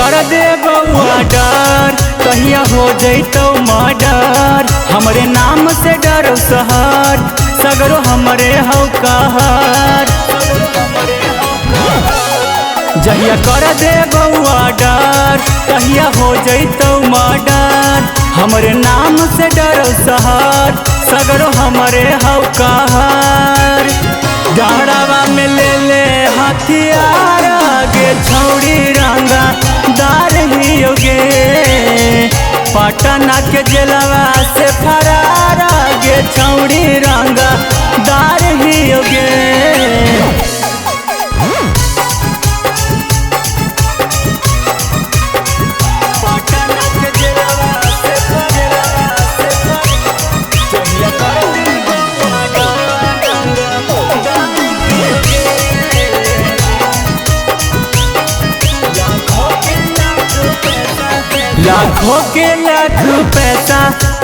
कर दे बउआ डर, कहिया हो जैतौ मर्डर। हमरे नाम से डरो शहर, सगरो हमरे हौ कहर। जहिया कर दे बउआ डर, कहिया हो जैतौ मर्डर। हमरे नाम से डरो शहर, सगरो हमरे हौ कहर। डाढ़ावा में ले ले हथियार, गे छौड़ी रंगा दार ही गे। पटना के जेलवा से फरार, गे छौड़ी रंगा दार ही गे। लाखों के लाख पैसा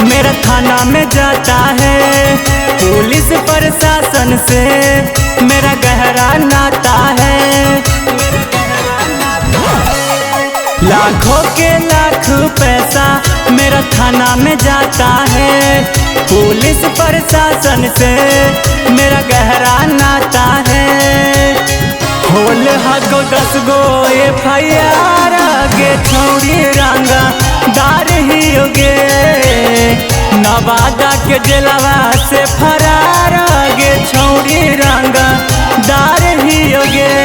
मेरा थाना में जाता है। पुलिस प्रशासन से मेरा गहरा नाता है। लाखों के लाख पैसा मेरा थाना में जाता है। पुलिस प्रशासन से मेरा गहरा नाता है। होल हाको 10 गो FIR, गे छौड़ी रंगा दार ही गे। नवादा के जेलवा से फरार, गे छौड़ी रंगा दार ही गे।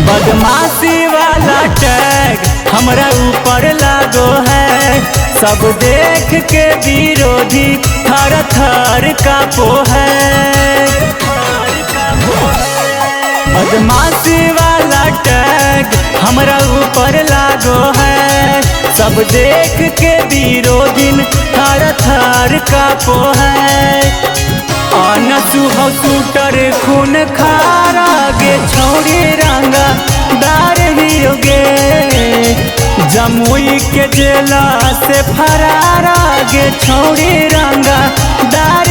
बदमाशी वाला टैग हमरा ऊपर लागो है। सब देख के विरोधी थर थर कापो है। बदमाशी वाला टैग हमरा ऊपर लागो है। सब देख के विरोधी थर थर कापो है। अनसु हो शूटर खून खारा, गे छौड़ी रंगा दार ही गे। जमुई के जेला से फरार, गे छौड़ी रंगा दार